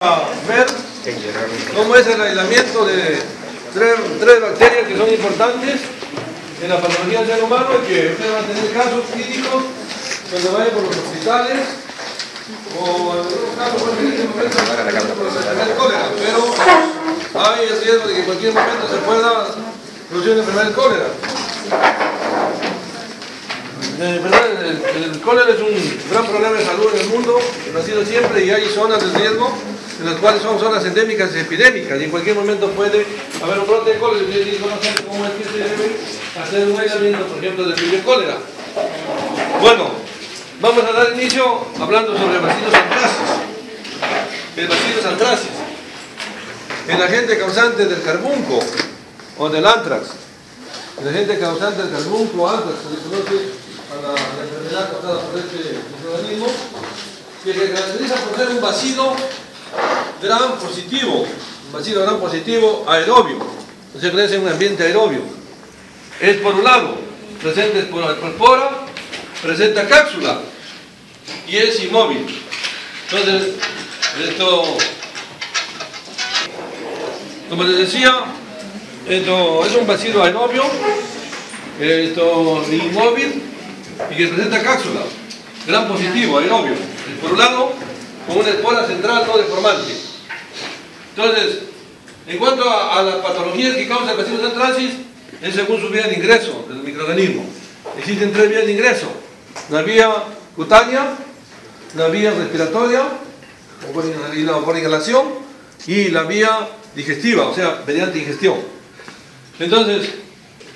A ver cómo es el aislamiento de tres bacterias que son importantes en la patología del ser humano y que ustedes van a tener casos clínicos cuando vayan por los hospitales o en algunos casos en este momento el cólera, pero hay el riesgo de que en cualquier momento se pueda producir una enfermedad del cólera. El cólera es un gran problema de salud en el mundo, ha sido siempre, y hay zonas de riesgo en las cuales son zonas endémicas y epidémicas, y en cualquier momento puede haber un brote de cólera. Y ustedes conocen cómo es que se debe hacer un aislamiento, por ejemplo, del cólera. Bueno, vamos a dar inicio hablando sobre Bacillus anthracis. El Bacillus anthracis, el agente causante del carbunco o del anthrax. El agente causante del carbunco o anthrax se le conoce a la enfermedad causada por este microorganismo, que se caracteriza por ser un bacilo gram positivo, un bacilo gram positivo aerobio, se crece en un ambiente aerobio. Es por un lado, presente por pora, presenta cápsula y es inmóvil. Entonces, esto, como les decía, esto es un bacilo aerobio, inmóvil, y que presenta cápsula, gram positivo, aerobio, por un lado, con una espora central no deformante. Entonces, en cuanto a las patologías que causa el Bacillus anthracis, es según su vía de ingreso del microorganismo. Existen tres vías de ingreso: la vía cutánea, la vía respiratoria, o por inhalación, y la vía digestiva, o sea, mediante ingestión. Entonces,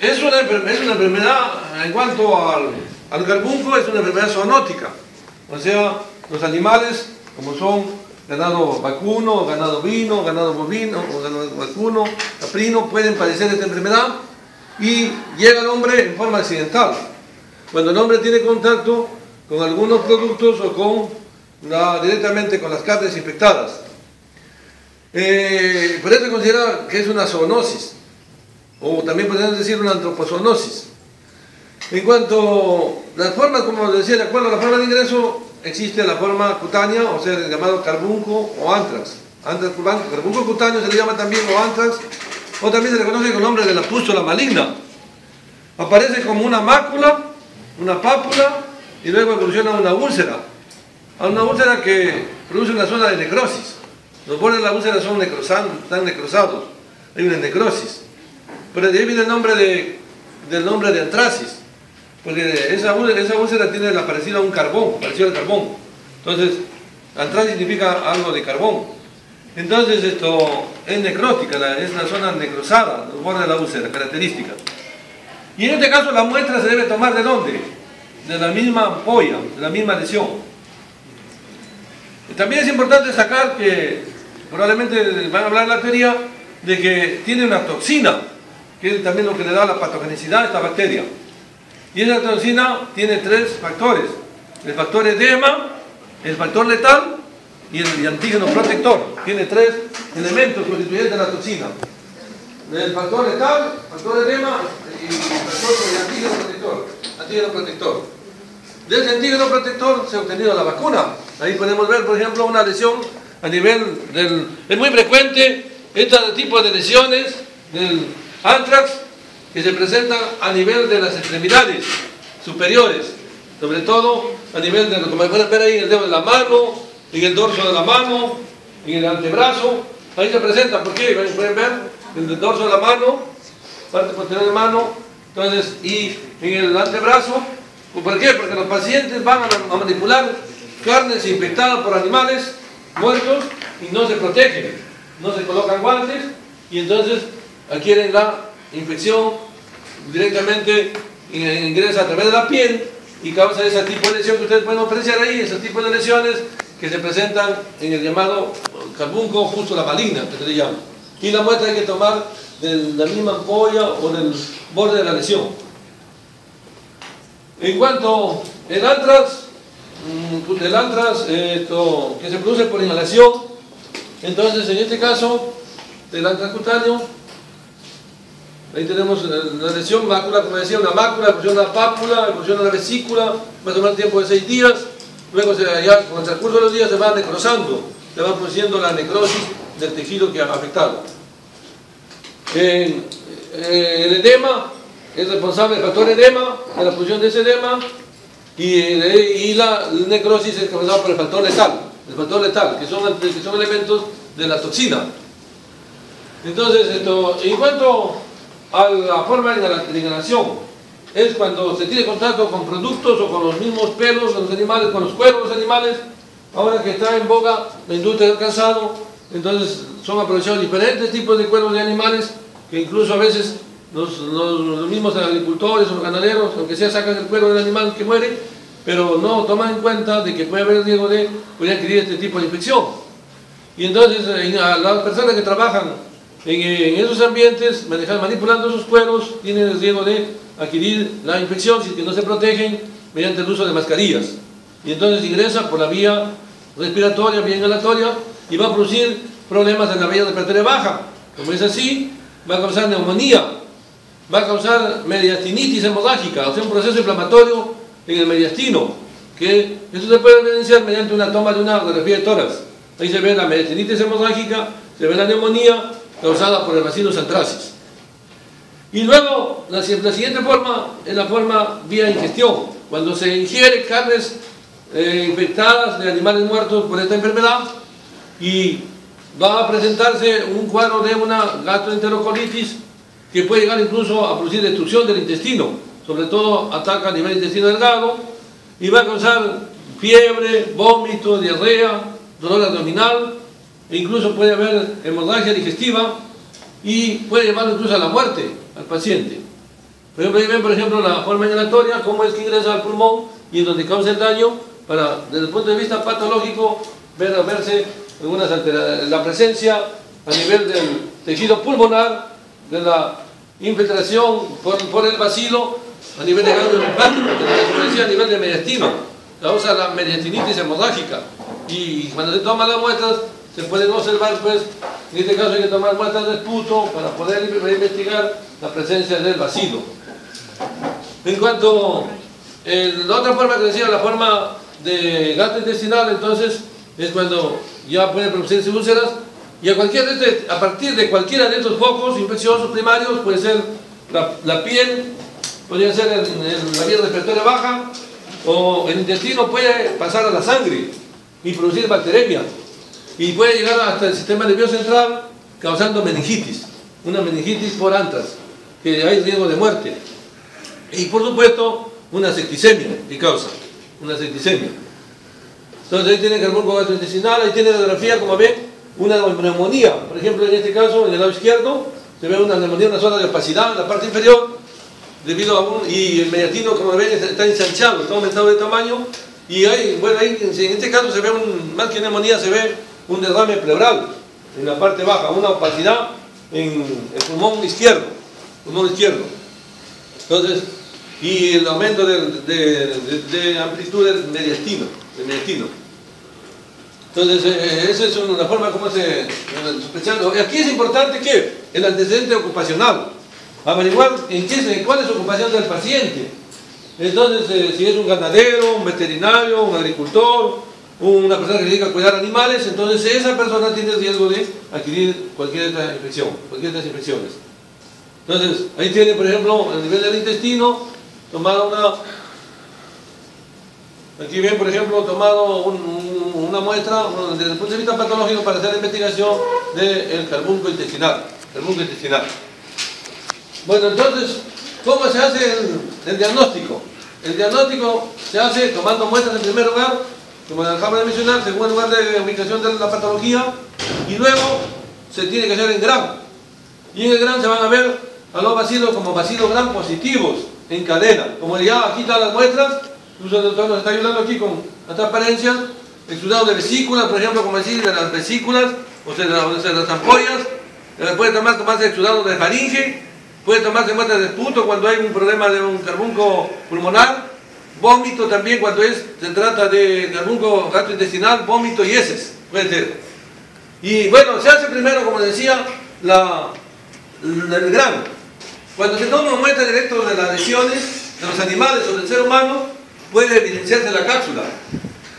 es una enfermedad, en cuanto al carbunco, es una enfermedad zoonótica, o sea, los animales, como son ganado vacuno, ganado ovino, ganado bovino, o ganado vacuno, caprino, pueden padecer esta enfermedad y llega al hombre en forma accidental, cuando el hombre tiene contacto con algunos productos o directamente con las carnes infectadas. Por eso se considera que es una zoonosis, o también podemos decir una antroposoonosis. En cuanto a las formas, como les decía, de acuerdo a la forma de ingreso, existe la forma cutánea, o sea, el llamado carbunco o anthrax. Carbunco cutáneo se le llama también o anthrax, o también se le conoce con el nombre de la pústula maligna. Aparece como una mácula, una pápula, y luego evoluciona a una úlcera. A una úlcera que produce una zona de necrosis. Los bordes de la úlcera están necrosados, hay una necrosis. Pero de ahí viene el nombre de anthracis, porque esa úlcera tiene la parecida a un carbón, parecido al carbón. Entonces, anthracis significa algo de carbón. Entonces, esto es necrótica, es una zona necrosada, los bordes de la úlcera, característica. Y en este caso, la muestra se debe tomar ¿de dónde? De la misma ampolla, de la misma lesión. También es importante destacar que probablemente van a hablar en la teoría de que tiene una toxina, que es también lo que le da la patogenicidad a esta bacteria. Y esa toxina tiene tres factores: el factor edema, el factor letal y el antígeno protector. Tiene tres elementos constituyentes de la toxina: el factor letal, el factor edema y el antígeno protector. De ese antígeno protector se ha obtenido la vacuna. Ahí podemos ver, por ejemplo, una lesión a nivel del... Es muy frecuente este tipo de lesiones del anthrax que se presentan a nivel de las extremidades superiores, sobre todo a nivel de, como pueden ver ahí, en el dedo de la mano, en el dorso de la mano, en el antebrazo. Ahí se presentan, ¿por qué? Pueden ver en el dorso de la mano, parte posterior de la mano, entonces, y en el antebrazo. ¿Por qué? Porque los pacientes van a manipular carnes infectadas por animales muertos y no se protegen, no se colocan guantes, y entonces adquieren la infección directamente, ingresa a través de la piel y causa ese tipo de lesión que ustedes pueden apreciar ahí, ese tipo de lesiones que se presentan en el llamado carbunco pústula maligna, que se le llama. Y la muestra hay que tomar de la misma ampolla o del borde de la lesión. En cuanto al anthrax, que se produce por inhalación, entonces en este caso del anthrax cutáneo, ahí tenemos la lesión mácula, como decía, una mácula, evoluciona una pápula, evoluciona una vesícula, va a tomar tiempo de 6 días, luego ya con el transcurso de los días se va necrosando se va produciendo la necrosis del tejido que ha afectado. El edema es responsable del factor edema, de la producción de ese edema, y la necrosis es causada por el factor letal, que son elementos de la toxina. Entonces, en cuanto a la forma de inhalación, es cuando se tiene contacto con productos o con los mismos pelos de los animales, con los cueros de los animales. Ahora que está en boga la industria del calzado, entonces son aprovechados diferentes tipos de cueros de animales, que incluso a veces los mismos agricultores o los ganaderos, aunque sea, sacan el cuero del animal que muere, pero no toman en cuenta de que puede haber riesgo de poder adquirir este tipo de infección. Y entonces a las personas que trabajan en esos ambientes, manipulando esos cueros, tienen el riesgo de adquirir la infección si es que no se protegen mediante el uso de mascarillas. Y entonces ingresa por la vía respiratoria, vía inhalatoria, y va a producir problemas en la vía respiratoria baja. Como es así, va a causar neumonía, va a causar mediastinitis hemorrágica, o sea, un proceso inflamatorio en el mediastino, que eso se puede evidenciar mediante una toma de una radiografía de tórax. Ahí se ve la mediastinitis hemorrágica, se ve la neumonía causada por el bacillus anthracis. Y luego, la siguiente forma es la forma vía ingestión, cuando se ingiere carnes infectadas de animales muertos por esta enfermedad, y va a presentarse un cuadro de una gastroenterocolitis que puede llegar incluso a producir destrucción del intestino, sobre todo ataca a nivel intestino delgado, y va a causar fiebre, vómito, diarrea, dolor abdominal, e incluso puede haber hemorragia digestiva y puede llevar incluso a la muerte al paciente. Por ejemplo, ahí ven, por ejemplo, la forma inhalatoria, cómo es que ingresa al pulmón y en donde causa el daño, para, desde el punto de vista patológico, verse la presencia a nivel del tejido pulmonar, de la infiltración por el bacilo, a nivel de ganglio linfático, a nivel de mediastino, causa la mediastinitis hemorrágica. Y cuando se toman las muestras, se pueden observar, pues, en este caso hay que tomar muestras de esputo para poder investigar la presencia del bacilo. En cuanto a la otra forma que decía, la forma de gastrointestinal, entonces, es cuando ya pueden producirse úlceras, y a partir de cualquiera de estos focos infecciosos primarios, puede ser la piel, podría ser la vía respiratoria baja, o el intestino puede pasar a la sangre y producir bacteremia, y puede llegar hasta el sistema nervioso central causando meningitis, una meningitis por anthrax, que hay riesgo de muerte, y por supuesto una septicemia que causa, una septicemia. Entonces ahí tiene carbón gastrointestinal, ahí tiene la radiografía, como ven, una neumonía. Por ejemplo, en este caso, en el lado izquierdo, se ve una neumonía, una zona de opacidad en la parte inferior, y el mediastino, como ven, está ensanchado, está aumentado de tamaño, y ahí, bueno, ahí, en este caso se ve, más que neumonía, se ve un derrame pleural en la parte baja, una opacidad en el pulmón izquierdo, Entonces, y el aumento de amplitud del mediastino. Entonces, esa es una forma como se sospechando. Aquí es importante que el antecedente ocupacional, averiguar cuál es la ocupación del paciente. Entonces, si es un ganadero, un veterinario, un agricultor, una persona que se dedica a cuidar animales, entonces esa persona tiene el riesgo de adquirir cualquier de estas infecciones. Entonces, ahí tiene, por ejemplo, a nivel del intestino, tomado aquí ven, por ejemplo, tomado una muestra desde el punto de vista patológico para hacer la investigación del carbunco intestinal. Bueno, entonces, ¿cómo se hace el diagnóstico? El diagnóstico se hace tomando muestras en primer lugar, como acabo de mencionar, según el lugar de ubicación de la patología, y luego se tiene que hacer en gram. Y en el gram se van a ver a los bacilos como bacilos gram positivos en cadena. Como ya aquí están las muestras, incluso el doctor nos está ayudando aquí con la transparencia, exudado de vesículas, por ejemplo, como decir, de las vesículas, o sea, de las ampollas, puede tomarse exudado de faringe, puede tomarse muestras de esputo cuando hay un problema de un carbunco pulmonar, vómito también cuando se trata de carbunco gastrointestinal, vómito y heces, puede ser. Y bueno, se hace primero, como decía, el gram. Cuando se toma una muestra directa de las lesiones de los animales o del ser humano, puede evidenciarse la cápsula.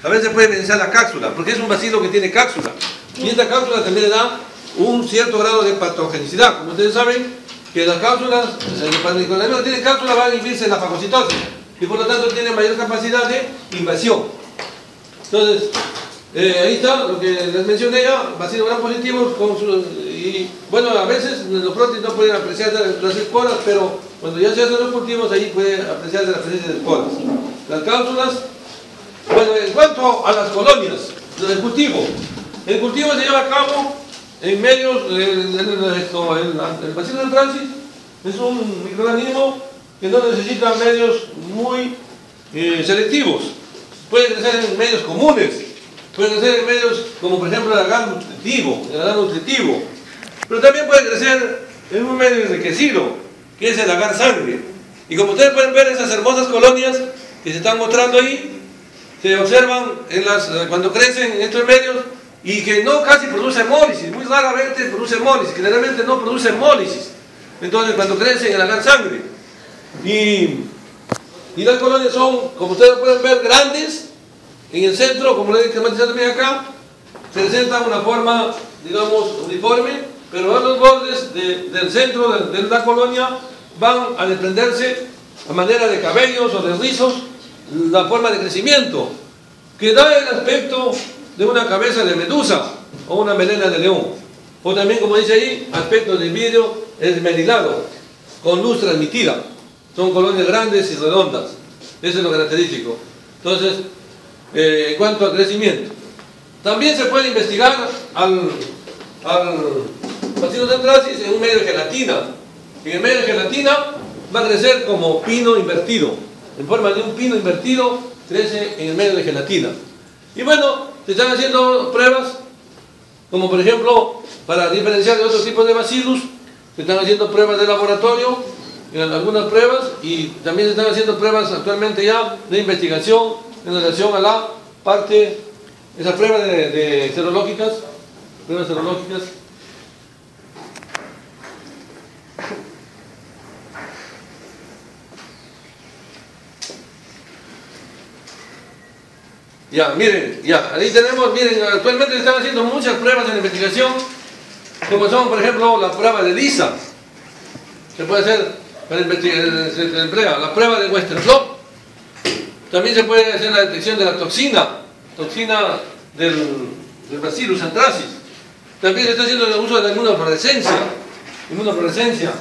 a veces puede evidenciar la cápsula, porque es un bacilo que tiene cápsula. Y esta cápsula también le da un cierto grado de patogenicidad. Como ustedes saben, que las cápsulas, cuando el coronavirus tiene cápsula, van a inhibirse en la fagocitosis. Y por lo tanto tiene mayor capacidad de invasión. Entonces, ahí está lo que les mencioné ya, bacilos gram positivos y bueno, a veces los próteins no pueden apreciarse las esporas, pero cuando ya se hacen los cultivos, ahí puede apreciarse la presencia de esporas. Las cápsulas, bueno, en cuanto a las colonias, el cultivo se lleva a cabo en medios, el bacilo del tránsito es un microorganismo que no necesita medios muy selectivos. Puede crecer en medios comunes, puede crecer en medios como por ejemplo el agar nutritivo, pero también puede crecer en un medio enriquecido, que es el agar sangre. Y como ustedes pueden ver, esas hermosas colonias que se están mostrando ahí, se observan cuando crecen en estos medios y que no casi produce hemólisis, muy raramente produce hemólisis, generalmente no produce hemólisis. Entonces cuando crecen en el agar sangre. Y las colonias son, como ustedes pueden ver, grandes. En el centro, como les he esquematizado también acá, se presenta una forma, digamos, uniforme, pero a los bordes del centro de la colonia van a desprenderse a manera de cabellos o de rizos la forma de crecimiento, que da el aspecto de una cabeza de medusa o una melena de león. O también, como dice ahí, aspecto de vidrio esmerilado, con luz transmitida. Son colonias grandes y redondas. Eso es lo característico. Entonces, en cuanto al crecimiento, también se puede investigar al bacilo centracis en un medio de gelatina. En el medio de gelatina va a crecer como pino invertido. En forma de un pino invertido crece en el medio de gelatina. Y bueno, se están haciendo pruebas, como por ejemplo, para diferenciar de otros tipos de bacillus, se están haciendo pruebas de laboratorio, algunas pruebas, y también se están haciendo pruebas actualmente ya de investigación en relación a la parte, esas pruebas de serológicas, pruebas serológicas. Ya, miren, ahí tenemos, miren, actualmente se están haciendo muchas pruebas en investigación, como son, por ejemplo, la prueba de Lisa. Se puede hacer, se emplea la prueba de Western blot. También se puede hacer la detección de la toxina del Bacillus anthracis. También se está haciendo el uso de la inmunofluorescencia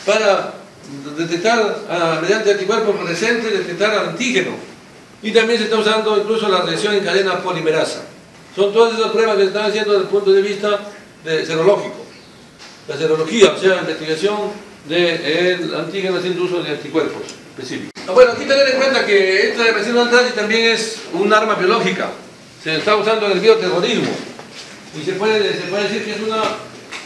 para detectar, mediante anticuerpos fluorescentes, detectar al antígeno. Y también se está usando incluso la reacción en cadena polimerasa. Son todas esas pruebas que se están haciendo desde el punto de vista serológico. La serología, o sea, la investigación del antígeno haciendo uso de anticuerpos específicos. Bueno, aquí tener en cuenta que esta Bacillus anthracis también es un arma biológica. Se está usando en el bioterrorismo. Y se puede decir que es una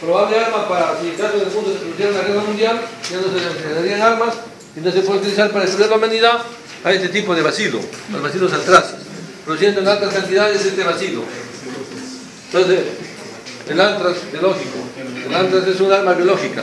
probable arma para, si en caso del mundo se produciera una guerra mundial, ya no se darían armas, y no se puede utilizar para destruir la humanidad a este tipo de bacilo, los Bacillus anthracis, produciendo en altas cantidades este bacilo. Entonces, el anthrax biológico, el anthrax es un arma biológica.